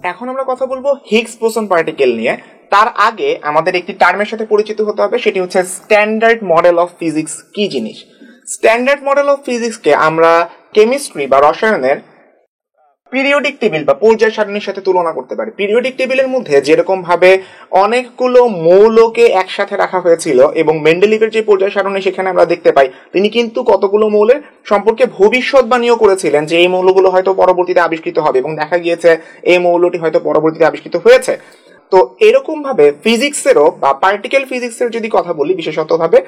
এখন আমরা কথা বলবো হিগস বোসন পার্টিকেল নিয়ে। তার আগে আমাদের একটি টার্মের সাথে পরিচিত হতে হবে, সেটি হচ্ছে স্ট্যান্ডার্ড মডেল অফ ফিজিক্স। কি জিনিস? স্ট্যান্ডার্ড মডেল অফ ফিজিক্সকে আমরা কেমিস্ট্রি বা রসায়নের পিরিয়ডিক টেবিল বা পর্যায় সারণীর সাথে তুলনা করতে পারি। পিরিয়ডিক টেবিলের মধ্যে যেরকম ভাবে অনেকগুলো মৌলকে একসাথে রাখা হয়েছিল এবং মেন্ডেলিভের যে পর্যায় সারণী সেখানে আমরা দেখতে পাই তিনি কিন্তু কতগুলো মৌলের সম্পর্কে ভবিষ্যৎবাণীও করেছিলেন যে এই মৌলগুলো হয়তো পরবর্তীতে আবিষ্কৃত হবে, এবং দেখা গিয়েছে এই মৌলটি হয়তো পরবর্তীতে আবিষ্কৃত হয়েছে। তো এরকম ভাবে ফিজিক্সেরও বা পার্টিকেল ফিজিক্সের যদি কথা বলি বিশেষত ভাবে,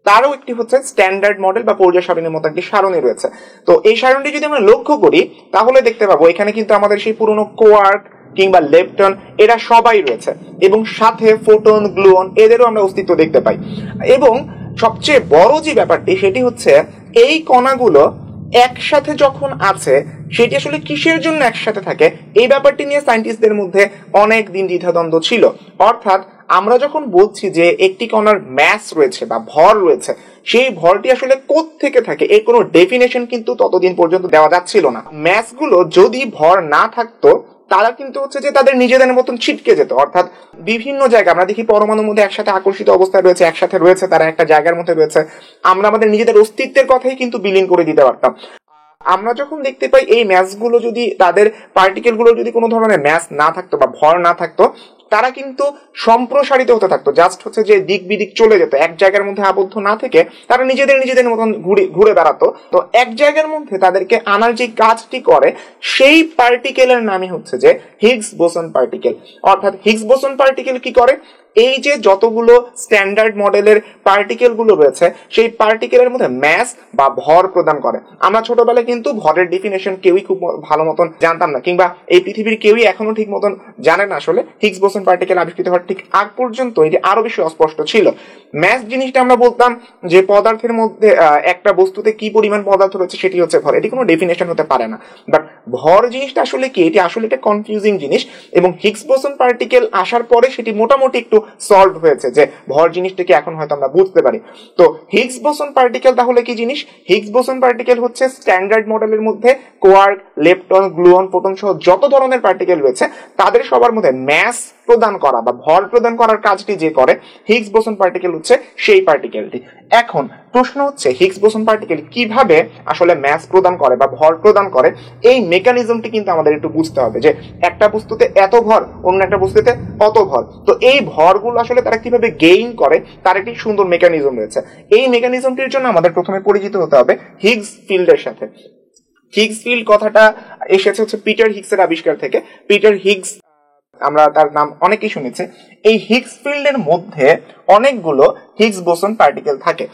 তারও একটি হচ্ছে স্ট্যান্ডার্ড মডেল বা পর্যায় সারণীর মতো একটি সারণী রয়েছে। তো এই সারণীটি যদি আমরা লক্ষ্য করি তাহলে দেখতে পাবো এখানে কিন্তু আমাদের সেই পুরনো কোয়ার্ক কিংবা লেপটন এরা সবাই রয়েছে, এবং সাথে ফোটন, গ্লুয়ন এদেরও আমরা অস্তিত্ব দেখতে পাই। এবং সবচেয়ে বড় যে ব্যাপারটি সেটি হচ্ছে এই কণাগুলো একসাথে যখন আছে সেটি আসলে কিসের জন্য একসাথে থাকে, এই ব্যাপারটি নিয়ে সায়েন্টিস্টদের মধ্যে অনেক দিন দ্বিধাদ্বন্দ্ব ছিল। অর্থাৎ আমরা যখন বলছি যে একটি কণার ম্যাস রয়েছে বা ভর রয়েছে, সেই ভরটি আসলে কোত্থেকে থাকে এর কোনো ডেফিনেশন কিন্তু ততদিন পর্যন্ত দেওয়া যাচ্ছিল না। ম্যাসগুলো যদি ভর না থাকতো তারা কিন্তু হচ্ছে যে তাদের নিজেদের মতন ছিটকে যেত। অর্থাৎ বিভিন্ন জায়গায় আমরা দেখি পরমাণুর মধ্যে একসাথে আকর্ষিত অবস্থায় রয়েছে, একসাথে রয়েছে, তারা একটা জায়গার মধ্যে রয়েছে, আমরা আমাদের নিজেদের অস্তিত্বের কথাই কিন্তু বিলীন করে দিতে পারতাম। আমরা যখন দেখতে পাই এই ম্যাসগুলো যদি তাদের পার্টিকেলগুলো যদি কোনো ধরনের ম্যাস না থাকতো বা ভর না থাকতো, তারা কিন্তু সম্প্রসারিত হতে থাকতো, জাস্ট হচ্ছে যে দিক বিদিক চলে যেত, এক জায়গার মধ্যে আবদ্ধ না থেকে তারা নিজেদের মতন ঘুরে বেড়াতো। তো এক জায়গার মধ্যে তাদেরকে আনার যে কাজটি করে সেই পার্টিকেলের নামই হচ্ছে যে হিগস বোসন পার্টিকেল। অর্থাৎ হিগস বোসন পার্টিকেল কি করে, এই যে যতগুলো স্ট্যান্ডার্ড মডেলের পার্টিকেল গুলো রয়েছে সেই পার্টিকেলের মধ্যে ম্যাস বা ভর প্রদান করে। আমরা ছোটবেলায় কিন্তু ভরের ডেফিনেশন কেউই খুব ভালো মতন জানতাম না, কিংবা এই পৃথিবীর কেউই এখনো ঠিক মতন জানে না আসলে হিগস বোসন পার্টিকেল আবিষ্কৃত হওয়ার ঠিক আগ পর্যন্ত এটি আরো বেশি অস্পষ্ট ছিল। ম্যাস জিনিসটা আমরা বলতাম যে পদার্থের মধ্যে একটা বস্তুতে কি পরিমাণ পদার্থ রয়েছে সেটি হচ্ছে ভর, এটি কোনো ডেফিনেশন হতে পারে না। বাট ভর জিনিসটা আসলে কি, এটি আসলে একটা কনফিউজিং জিনিস, এবং হিগস বোসন পার্টিকেল আসার পরে সেটি মোটামুটি একটু সলভ হয়েছে যে ভর জিনিসটাকে এখন হয়তো আমরা বুঝতে পারি। তো হিগস বোসন পার্টিকেল তাহলে কি জিনিস? হিগস বোসন পার্টিকেল হচ্ছে স্ট্যান্ডার্ড মডেলের মধ্যে কোয়ার্ক, লেপটন, গ্লুয়ন, ফোটন সহ যত ধরনের পার্টিকেল রয়েছে তাদের সবার মধ্যে ম্যাস প্রদান করা বা ভর প্রদান করার কাজটি যে করে হিগস বোসন পার্টিকেল হচ্ছে সেই পার্টিকেলটি। এখন প্রশ্ন হচ্ছে হিগস বোসন পার্টিকেল কিভাবে আসলে ম্যাস প্রদান করে বা ভর প্রদান করে, এই মেকানিজমটি কিন্তু আমাদের একটু বুঝতে হবে যে একটা বস্তুতে এত ভর, অন্য একটা বস্তুতে অত ভর। তো এই ভরগুলো আসলে তারা কিভাবে গেইন করে তার একটি সুন্দর মেকানিজম রয়েছে। এই মেকানিজমটির জন্য আমাদের প্রথমে পরিচিত হতে হবে হিগস ফিল্ডের সাথে। হিগস ফিল্ড কথাটা এসেছে হচ্ছে পিটার হিগসের আবিষ্কার থেকে। পিটার হিগস, আমরা তার নাম অনেকেই শুনেছি। এই হিগস ফিল্ডের মধ্যে অনেকগুলো হিগস বোসন পার্টিকেল থাকে,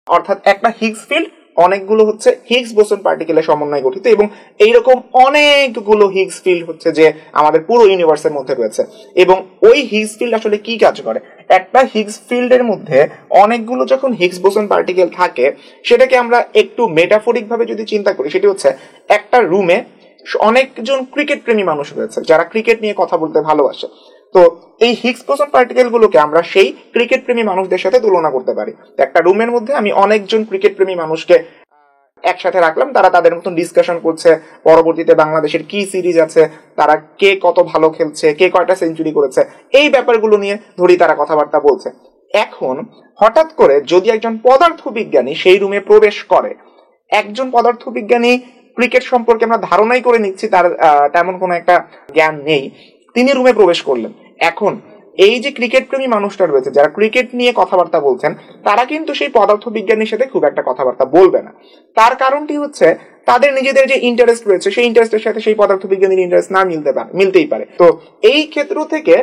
অর্থাৎ একটা হিগস ফিল্ড অনেকগুলো হচ্ছে হিগস বোসন পার্টিকেলের সমন্বয়ে গঠিত, এবং এইরকম অনেকগুলো হিগস ফিল্ড হচ্ছে যে আমাদের পুরো ইউনিভার্সের মধ্যে রয়েছে। এবং ওই হিগস ফিল্ড আসলে কি কাজ করে, একটা হিগস ফিল্ডের মধ্যে অনেকগুলো যখন হিগস বোসন পার্টিকেল থাকে সেটাকে আমরা একটু মেটাফরিক ভাবে যদি চিন্তা করি, সেটি হচ্ছে একটা রুমে অনেকজন ক্রিকেট প্রেমী মানুষ রয়েছে যারা ক্রিকেট নিয়ে কথা বলতে ভালোবাসে। তো এই হিগস বোসন পার্টিকেল গুলোকে আমরা সেই ক্রিকেট প্রেমী মানুষদের সাথে তুলনা করতে পারি। একটা রুমের মধ্যে আমি অনেকজন ক্রিকেট প্রেমী মানুষকে একসাথে রাখলাম, তারা তাদের মতন ডিসকাশন করছে পরবর্তীতে বাংলাদেশের কি সিরিজ আছে, তারা কে কত ভালো খেলছে, কে কয়টা সেঞ্চুরি করেছে, এই ব্যাপারগুলো নিয়ে ধরি তারা কথাবার্তা বলছে। এখন হঠাৎ করে যদি একজন পদার্থবিজ্ঞানী সেই রুমে প্রবেশ করে, একজন পদার্থবিজ্ঞানী ক্রিকেট সম্পর্কে আমরা ধারণাই করে নিচ্ছি তার তেমন কোনো একটা জ্ঞান নেই, তিনি রুমে প্রবেশ করলেন। এখন এই যে ক্রিকেট প্রেমী মানুষটা রয়েছে যারা ক্রিকেট নিয়ে কথাবার্তা বলছেন, তারা কিন্তু সেই পদার্থবিজ্ঞানীর সাথে খুব একটা কথাবার্তা বলবে না। তার কারণটি হচ্ছে তাদের নিজেদের যে ইন্টারেস্ট রয়েছে সেই ইন্টারেস্টের সাথে সেই পদার্থবিজ্ঞানীর ইন্টারেস্ট না মিলতেই পারে। তো এই ক্ষেত্র থেকে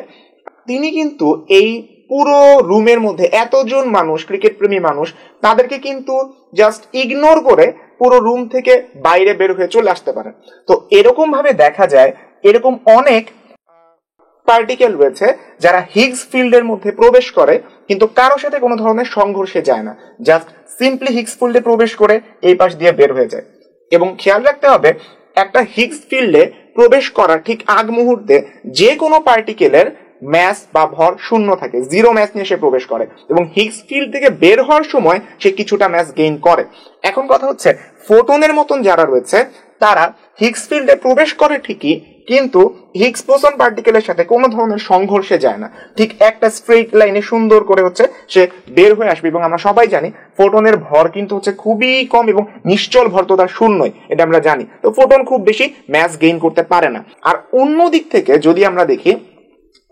তিনি কিন্তু এই পুরো রুমের মধ্যে এতজন মানুষ, ক্রিকেট প্রেমী মানুষ, তাদেরকে কিন্তু জাস্ট ইগনোর করে পুরো রুম থেকে বাইরে বের হয়ে চলে আসতে পারেন। তো এরকম ভাবে দেখা যায় এরকম অনেক পার্টিকেল রয়েছে যারা হিগস ফিল্ডের মধ্যে প্রবেশ করে কিন্তু কারো সাথে কোনো ধরনের সংঘর্ষে যায় না, জাস্ট সিম্পলি হিগস ফিল্ডে প্রবেশ করে এই পাশ দিয়ে বের হয়ে যায়। এবং খেয়াল রাখতে হবে একটা হিগস ফিল্ডে প্রবেশ করার ঠিক আগ মুহূর্তে যে কোনো পার্টিকেলের ম্যাস বা ভর শূন্য থাকে, জিরো ম্যাস নিয়ে সে প্রবেশ করে, এবং হিগস ফিল্ড থেকে বের হওয়ার সময় সে কিছুটা ম্যাস গেইন করে। এখন কথা হচ্ছে ফোটনের মতন যারা রয়েছে তারা হিগস ফিল্ডে প্রবেশ করে ঠিকই, কিন্তু হিগস বোসন পার্টিকেলের সাথে কোনো ধরনের সংঘর্ষে যায় না, ঠিক একটা স্ট্রেট লাইনে সুন্দর করে সে বের হয়ে আসবে। এবং আমরা সবাই জানি ফোটনের ভর কিন্তু খুবই কম এবং নিশ্চল ভর তো তার শূন্যই, এটা আমরা জানি। তো ফোটন খুব বেশি ম্যাস গেইন করতে পারে না। আর অন্য দিক থেকে যদি আমরা দেখি,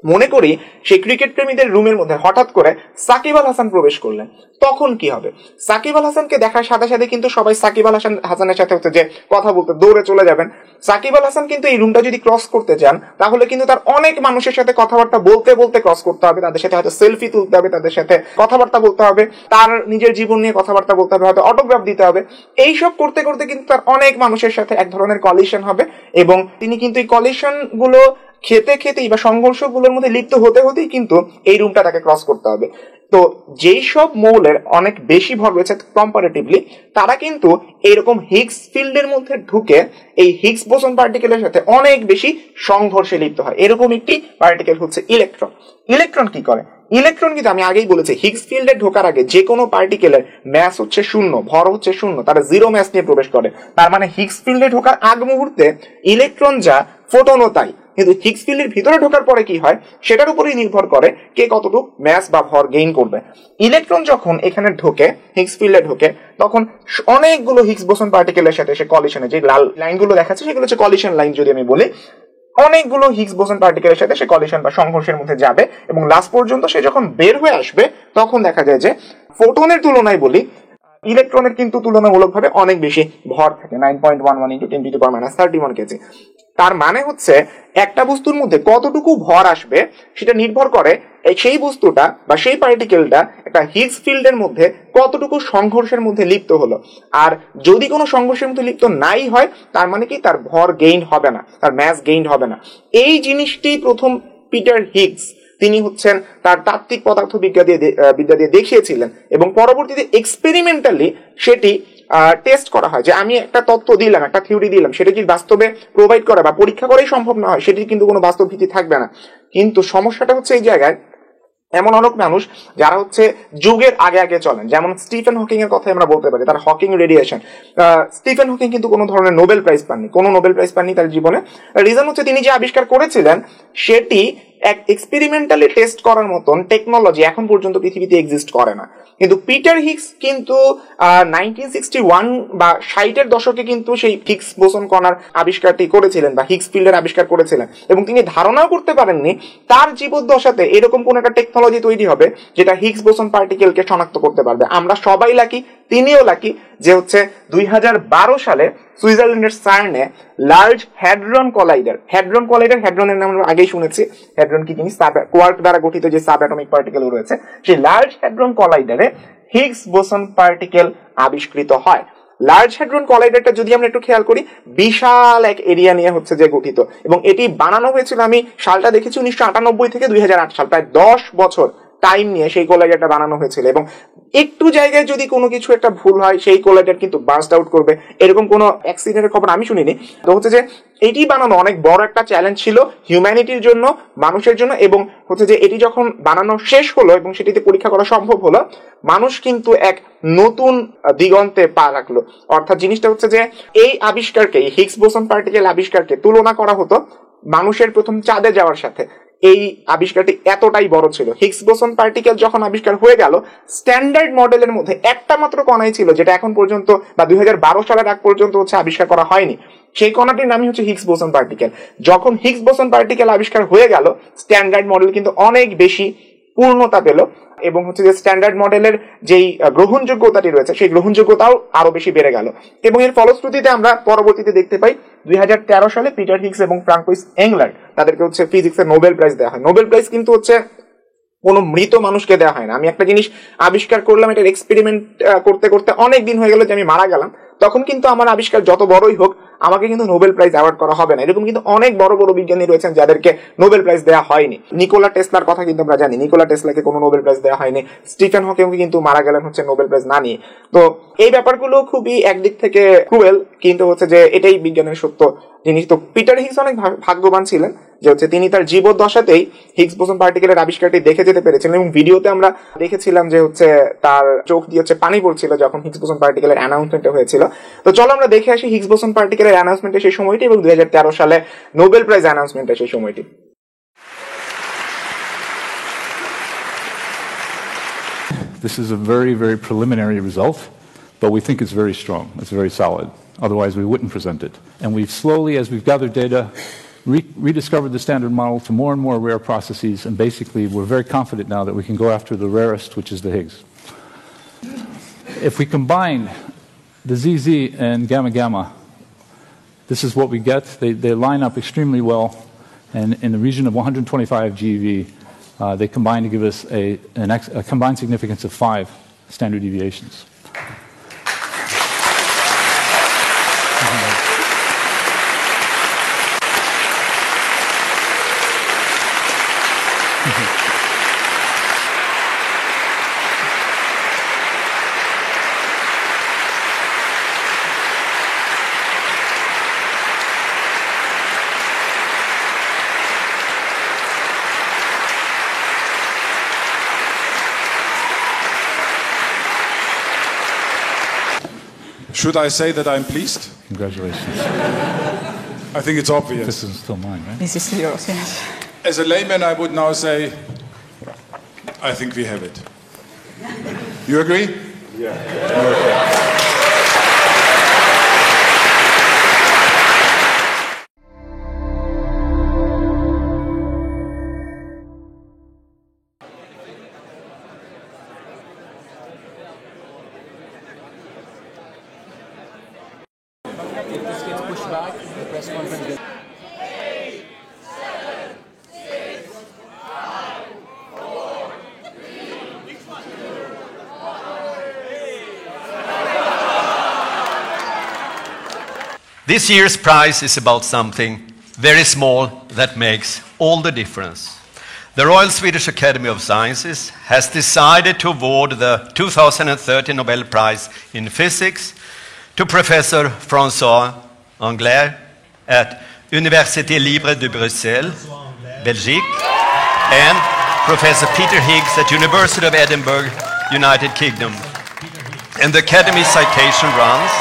মনে করি সেই ক্রিকেট প্রেমীদের রুমের মধ্যে হঠাৎ করে সাকিব আল হাসান প্রবেশ করলেন, তখন কি হবে? সাকিব আল হাসানকে দেখার সাথে সাথে কিন্তু সবাই সাকিব আল হাসানের সাথে যে কথা বলতে দৌড়ে চলে যাবেন। সাকিব আল হাসান কিন্তু এই রুমটা যদি ক্রস করতে চান, তাহলে কিন্তু তার অনেক মানুষের সাথে কথাবার্তা বলতে বলতে ক্রস করতে হবে, তাদের সাথে হয়তো সেলফি তুলতে হবে, তাদের সাথে কথাবার্তা বলতে হবে, তার নিজের জীবন নিয়ে কথাবার্তা বলতে হবে, হয়তো অটোগ্রাফ দিতে হবে। এইসব করতে করতে কিন্তু তার অনেক মানুষের সাথে এক ধরনের কলিশন হবে, এবং তিনি কিন্তু এই কলিশন গুলো খেতে খেতেই বা সংঘর্ষগুলোর মধ্যে লিপ্ত হতে হতেই কিন্তু এই রুমটা তাকে ক্রস করতে হবে। তো যেই সব মৌলের অনেক বেশি ভর রয়েছে কম্পারেটিভলি, তারা কিন্তু এইরকম হিগস ফিল্ডের মধ্যে ঢুকে এই হিগস বোসন পার্টিকেলের সাথে অনেক বেশি সংঘর্ষে লিপ্ত হয়। এরকম একটি পার্টিকেল হচ্ছে ইলেকট্রন। ইলেকট্রন কি করে? ইলেকট্রন কিন্তু আমি আগেই বলেছি, হিগস ফিল্ডে ঢোকার আগে যে কোনো পার্টিকেলের ম্যাস হচ্ছে শূন্য, ভর হচ্ছে শূন্য, তারা জিরো ম্যাস নিয়ে প্রবেশ করে। তার মানে হিগস ফিল্ডে ঢোকার আগ মুহূর্তে ইলেকট্রন যা, ফোটনও তাই। কিন্তু হিগস ফিল্ডের ভিতরে ঢোকার পরে কি হয় সেটার উপরেই নির্ভর করে কে কতটুকু ম্যাস বা ভর গেইন করবে। ইলেকট্রন যখন এখানে ঢোকে, হিগস ফিল্ডে ঢোকে, তখন অনেকগুলো হিগস বোসন পার্টিকেলের সাথে সে কলিশনে, যে লাল লাইনগুলো দেখাচ্ছে সেগুলো হচ্ছে কলিশন লাইন যদি আমি বলি, অনেকগুলো হিগস বোসন পার্টিকেলের সাথে সে কলিশন বা সংঘর্ষের মধ্যে যাবে, এবং লাস্ট পর্যন্ত সে যখন বের হয়ে আসবে তখন দেখা যায় যে ফোটনের তুলনায় বলি, ইলেকট্রনের কিন্তু তুলনামূলকভাবে অনেক বেশি ভর থাকে, 9.11 × 10⁻31 কেজি। তার মানে হচ্ছে একটা বস্তুর মধ্যে কতটুকু ভর আসবে সেটা নির্ভর করে সেই বস্তুটা বা সেই পার্টিকেলটা একটা হিগস ফিল্ডের মধ্যে কতটুকু সংঘর্ষের মধ্যে লিপ্ত হলো। আর যদি কোনো সংঘর্ষের মধ্যে লিপ্ত নাই হয়, তার মানে কি তার ভর গেইন হবে না, তার ম্যাস গেইন হবে না। এই জিনিসটি প্রথম পিটার হিগস, তিনি হচ্ছেন তার তাত্ত্বিক পদার্থবিদ্যা দিয়ে দেখিয়েছিলেন, এবং পরবর্তীতে এক্সপেরিমেন্টালি সেটি টেস্ট করা হয় যে আমি একটা তত্ত্ব দিলাম, একটা থিওরি দিলাম, সেটা যদি বাস্তবে প্রোভাইড করা বা পরীক্ষা করাই সম্ভব না হয়, সেটির কিন্তু কোনো বাস্তব ভিত্তি থাকবে না। কিন্তু সমস্যাটা হচ্ছে এই জায়গায়, এমন অনেক মানুষ যারা যুগের আগে আগে চলেন, যেমন স্টিফেন হকিং এর কথা আমরা বলতে পারি, তার হকিং রেডিয়েশন। স্টিফেন হকিং কিন্তু কোনো ধরনের নোবেল প্রাইজ পাননি, কোনো নোবেল প্রাইজ পাননি তার জীবনে। রিজন হচ্ছে তিনি যে আবিষ্কার করেছিলেন সেটি এক এক্সপেরিমেন্টালি টেস্ট করার মতন টেকনোলজি এখন পর্যন্ত পৃথিবীতে এক্সিস্ট করে না। কিন্তু পিটার হিগস কিন্তু 1961 বা 60-এর দশকে কিন্তু সেই হিগস বোসন কণার আবিষ্কারটি করেছিলেন বা হিগস ফিল্ডের আবিষ্কার করেছিলেন, এবং তিনি ধারণাও করতে পারেননি তার জীবদ্দশাতে এরকম কোন একটা টেকনোলজি তৈরি হবে যেটা হিগস বোসন পার্টিকেলকে শনাক্ত করতে পারবে। আমরা সবাই লাকি, তিনিও লাকি যে 2012 সালে সুইজারল্যান্ডের সার্নে লার্জ হ্যাড্রন কলাইডার, হ্যাড্রনের নাম আমরা আগেই শুনেছি, হ্যাড্রন কি জিনিস, কোয়ার্ক দ্বারা গঠিত যে সাব অ্যাটমিক পার্টিকেল রয়েছে, সেই লার্জ হ্যাড্রন কলাইডারে হিগস বোসন পার্টিকেল আবিষ্কৃত হয়। লার্জ হ্যাড্রন কলাইডারটা যদি আমরা একটু খেয়াল করি, বিশাল এক এরিয়া নিয়ে যে গঠিত, এবং এটি বানানো হয়েছিল, আমি সালটা দেখেছি 1998 থেকে 2008 সাল, প্রায় 10 বছর টাইম নিয়ে সেই কোলাইডারটা বানানো হয়েছিল। এবং একটু জায়গায় যদি কোনো কিছু একটা ভুল হয়, সেই কোলাইডার কিন্তু বার্স্ট আউট করবে, এরকম কোনো অ্যাক্সিডেন্টের খবর আমি শুনিনি। তো যে এটি বানানো অনেক বড় একটা চ্যালেঞ্জ ছিল হিউম্যানিটির জন্য, মানুষের জন্য, এবং যে এটি যখন বানানো শেষ হলো এবং সেটিতে পরীক্ষা করা সম্ভব হলো, মানুষ কিন্তু এক নতুন দিগন্তে পা রাখলো। অর্থাৎ জিনিসটা যে এই আবিষ্কারকে, এই হিগস বোসন পার্টিকেল আবিষ্কারকে তুলনা করা হতো মানুষের প্রথম চাঁদে যাওয়ার সাথে। এই আবিষ্কারটি এতটাই বড় ছিল। হিগস বোসন পার্টিকেল যখন আবিষ্কার হয়ে গেল, স্ট্যান্ডার্ড মডেলের মধ্যে একটা মাত্র কণাই ছিল যেটা এখন পর্যন্ত বা 2012 সালের আগ পর্যন্ত আবিষ্কার করা হয়নি। সেই কণাটির নামই হিগস বোসন পার্টিকেল। যখন হিগস বোসন পার্টিকেল আবিষ্কার হয়ে গেল, স্ট্যান্ডার্ড মডেল কিন্তু অনেক বেশি পূর্ণতা পেল, এবং যে স্ট্যান্ডার্ড মডেলের যেই গ্রহণযোগ্যতাটি রয়েছে সেই গ্রহণযোগ্যতাও আরো বেশি বেড়ে গেল। এবং এর ফলশ্রুতিতে আমরা পরবর্তীতে দেখতে পাই 2013 সালে পিটার হিগস এবং ফ্রাঙ্কোইস এংলার, তাদেরকে ফিজিক্সের নোবেল প্রাইজ দেওয়া হয়। নোবেল প্রাইজ কিন্তু কোনো মৃত মানুষকে দেওয়া হয় না। আমি একটা জিনিস আবিষ্কার করলাম, এটার এক্সপেরিমেন্ট করতে করতে অনেক দিন হয়ে গেল যে আমি মারা গেলাম, তখন কিন্তু আমার আবিষ্কার যত বড়ই হোক আমাকে কিন্তু নোবেল প্রাইজ অ্যাওয়ার্ড করা হবে না। এরকম কিন্তু অনেক বড় বড় বিজ্ঞানী রয়েছেন যাদেরকে নোবেল প্রাইজ দেওয়া হয়নি। নিকোলা টেসলার কথা কিন্তু আমরা জানি, নিকোলা টেসলাকে কোনো নোবেল প্রাইজ দেওয়া হয়নি। স্টিফেন হকিং কিন্তু মারা গেলেন নোবেল প্রাইজ না নিয়ে। তো এই ব্যাপারগুলো খুবই একদিক থেকে ক্রুয়েল, কিন্তু যে এটাই বিজ্ঞানের সত্য জিনিস। তো পিটার হিগস অনেক ভাগ্যবান ছিলেন যে তিনি তার জীবদ্দশাতেই হিগস বোসন পার্টিকেলের আবিষ্কারটি দেখে যেতে পেরেছিলেন, এবং ভিডিওতে আমরা দেখেছিলাম যে তার চোখ দিয়ে পানি পড়ছিল যখন হিগস বোসন পার্টিকেলের অ্যানাউন্সমেন্ট হয়েছিল। তো চলো আমরা দেখে আসি হিগস বোসন পার্টিকেল পুরস্কারের অ্যানাউন্সমেন্টের সেই সময়টি এবং 2013 সালে নোবেল প্রাইজ অ্যানাউন্সমেন্টের সেই সময়টি। This is a very, very preliminary result, but we think it's very strong. It's very solid. Otherwise, we wouldn't present it. And we've slowly, as we've gathered data, rediscovered the standard model to more and more rare processes, and basically we're very confident now that we can go after the rarest, which is the Higgs. If we combine the ZZ and gamma-gamma, this is what we get. They line up extremely well, and in the region of 125 GeV, they combine to give us a combined significance of 5 standard deviations. Should I say that I'm pleased? Congratulations. I think it's obvious. This is still mine, right? This is yours, yes. As a layman, I would now say, I think we have it. You agree? Yeah. Okay. If this gets pushed back, the press conference gets... This year's prize is about something very small that makes all the difference. The Royal Swedish Academy of Sciences has decided to award the 2013 Nobel Prize in Physics to Professor François Englert at Université Libre de Bruxelles, Belgique, and Professor Peter Higgs at University of Edinburgh, United Kingdom. And the Academy's citation runs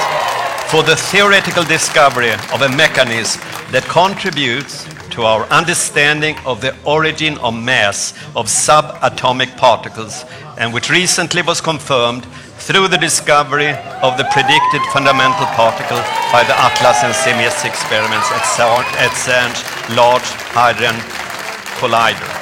for the theoretical discovery of a mechanism that contributes to our understanding of the origin of mass of subatomic particles, and which recently was confirmed through the discovery of the predicted fundamental particle by the Atlas and CMS experiments at CERN's Large Hadron Collider.